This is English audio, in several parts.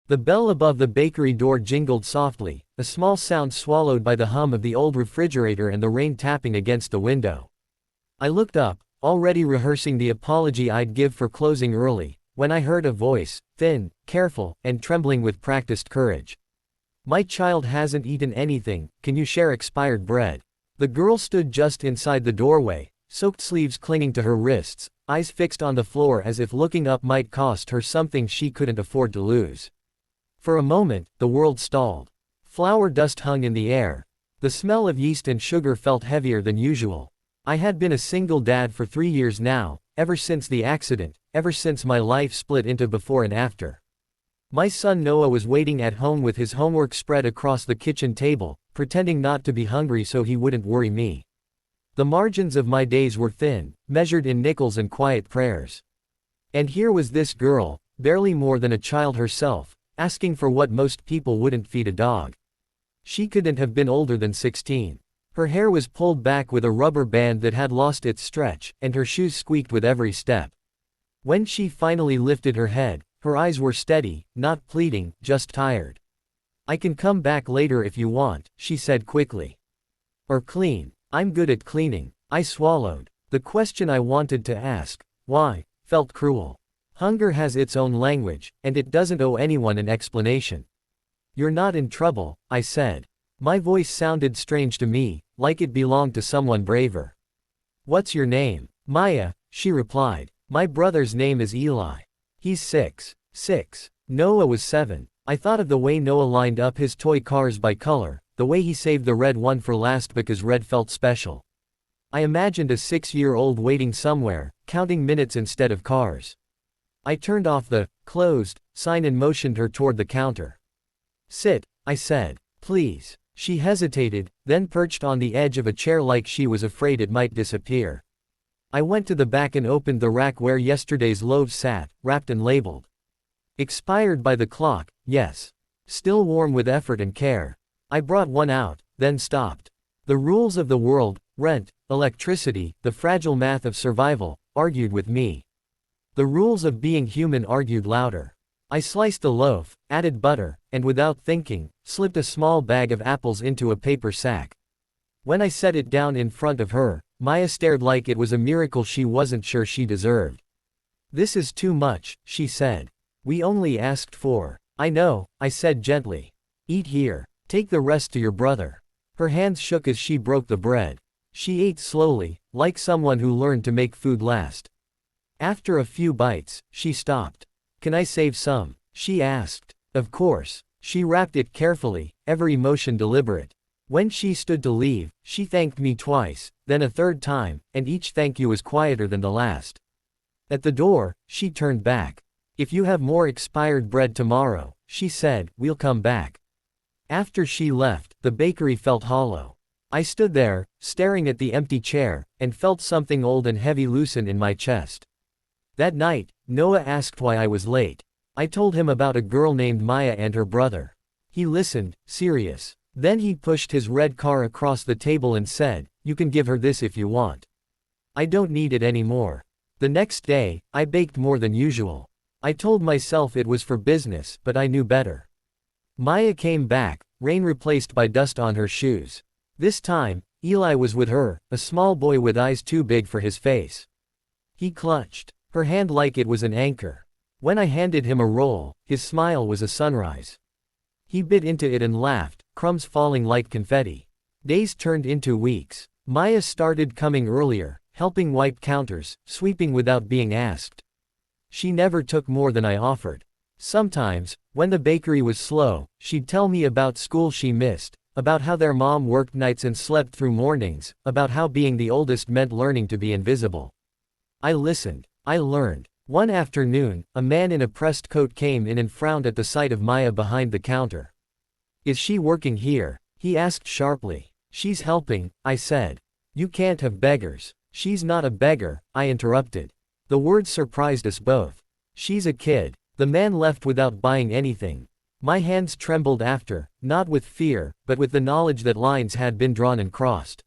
The bell above the bakery door jingled softly, a small sound swallowed by the hum of the old refrigerator and the rain tapping against the window. I looked up, already rehearsing the apology I'd give for closing early, when I heard a voice, thin, careful, and trembling with practiced courage. "My child hasn't eaten anything, can you share expired bread?" The girl stood just inside the doorway, soaked sleeves clinging to her wrists, eyes fixed on the floor as if looking up might cost her something she couldn't afford to lose. For a moment, the world stalled. Flour dust hung in the air. The smell of yeast and sugar felt heavier than usual. I had been a single dad for 3 years now, ever since the accident, ever since my life split into before and after. My son Noah was waiting at home with his homework spread across the kitchen table, pretending not to be hungry so he wouldn't worry me. The margins of my days were thin, measured in nickels and quiet prayers. And here was this girl, barely more than a child herself, asking for what most people wouldn't feed a dog. She couldn't have been older than 16. Her hair was pulled back with a rubber band that had lost its stretch, and her shoes squeaked with every step. When she finally lifted her head, her eyes were steady, not pleading, just tired. "I can come back later if you want," she said quickly. "Or clean. I'm good at cleaning." I swallowed. The question I wanted to ask, why, felt cruel. Hunger has its own language, and it doesn't owe anyone an explanation. "You're not in trouble," I said. My voice sounded strange to me, like it belonged to someone braver. "What's your name?" "Maya," she replied. "My brother's name is Eli. He's 6. 6. Noah was 7. I thought of the way Noah lined up his toy cars by color, the way he saved the red one for last because red felt special. I imagined a 6-year-old waiting somewhere, counting minutes instead of cars. I turned off the closed sign and motioned her toward the counter. "Sit," I said. "Please." She hesitated, then perched on the edge of a chair like she was afraid it might disappear. I went to the back and opened the rack where yesterday's loaves sat, wrapped and labeled. Expired by the clock, yes. Still warm with effort and care. I brought one out, then stopped. The rules of the world, rent, electricity, the fragile math of survival, argued with me. The rules of being human argued louder. I sliced the loaf, added butter, and without thinking, slipped a small bag of apples into a paper sack. When I set it down in front of her, Maya stared like it was a miracle she wasn't sure she deserved. "This is too much," she said. "We only asked for." "I know," I said gently. "Eat here. Take the rest to your brother." Her hands shook as she broke the bread. She ate slowly, like someone who learned to make food last. After a few bites, she stopped. "Can I save some?" she asked. Of course. She wrapped it carefully, every motion deliberate. When she stood to leave, she thanked me twice, then a third time, and each thank you was quieter than the last. At the door, she turned back. "If you have more expired bread tomorrow," she said, "we'll come back." After she left, the bakery felt hollow. I stood there, staring at the empty chair, and felt something old and heavy loosen in my chest. That night, Noah asked why I was late. I told him about a girl named Maya and her brother. He listened, serious. Then he pushed his red car across the table and said, "You can give her this if you want. I don't need it anymore." The next day, I baked more than usual. I told myself it was for business, but I knew better. Maya came back, rain replaced by dust on her shoes. This time, Eli was with her, a small boy with eyes too big for his face. He clutched her hand like it was an anchor. When I handed him a roll, his smile was a sunrise. He bit into it and laughed, crumbs falling like confetti. Days turned into weeks. Maya started coming earlier, helping wipe counters, sweeping without being asked. She never took more than I offered. Sometimes, when the bakery was slow, she'd tell me about school she missed, about how their mom worked nights and slept through mornings, about how being the oldest meant learning to be invisible. I listened. I learned. One afternoon, a man in a pressed coat came in and frowned at the sight of Maya behind the counter. "Is she working here?" he asked sharply. "She's helping," I said. "You can't have beggars." "She's not a beggar," I interrupted. The words surprised us both. "She's a kid." The man left without buying anything. My hands trembled after, not with fear, but with the knowledge that lines had been drawn and crossed.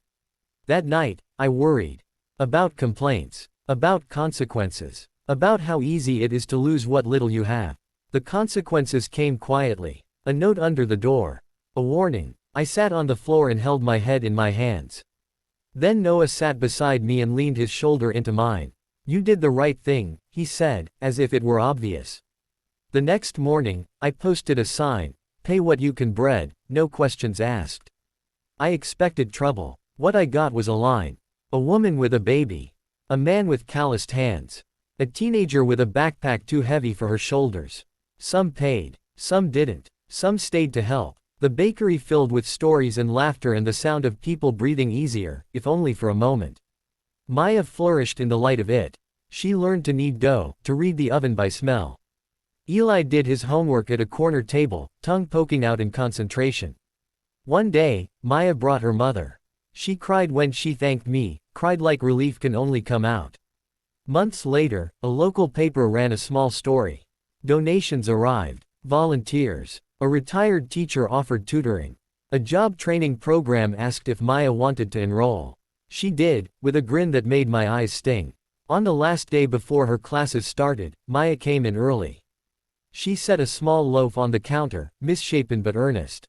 That night, I worried. About complaints. About consequences. About how easy it is to lose what little you have. The consequences came quietly. A note under the door. A warning. I sat on the floor and held my head in my hands. Then Noah sat beside me and leaned his shoulder into mine. "You did the right thing," he said, as if it were obvious. The next morning, I posted a sign, "Pay what you can bread, no questions asked." I expected trouble. What I got was a line. A woman with a baby. A man with calloused hands. A teenager with a backpack too heavy for her shoulders. Some paid. Some didn't. Some stayed to help. The bakery filled with stories and laughter and the sound of people breathing easier, if only for a moment. Maya flourished in the light of it. She learned to knead dough, to read the oven by smell. Eli did his homework at a corner table, tongue poking out in concentration. One day, Maya brought her mother. She cried when she thanked me, cried like relief can only come out. Months later, a local paper ran a small story. Donations arrived. Volunteers. A retired teacher offered tutoring. A job training program asked if Maya wanted to enroll. She did, with a grin that made my eyes sting. On the last day before her classes started, Maya came in early. She set a small loaf on the counter, misshapen but earnest.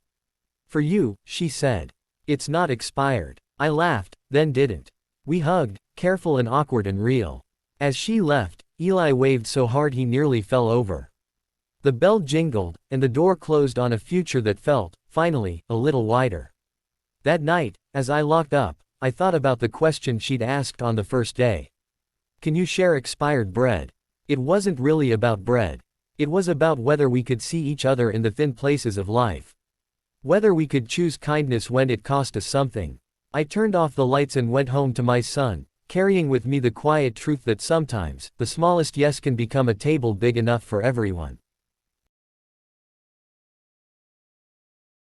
"For you," she said. "It's not expired." I laughed, then didn't. We hugged, careful and awkward and real. As she left, Eli waved so hard he nearly fell over. The bell jingled, and the door closed on a future that felt, finally, a little wider. That night, as I locked up, I thought about the question she'd asked on the first day. "Can you share expired bread?" It wasn't really about bread. It was about whether we could see each other in the thin places of life. Whether we could choose kindness when it cost us something. I turned off the lights and went home to my son, carrying with me the quiet truth that sometimes, the smallest yes can become a table big enough for everyone.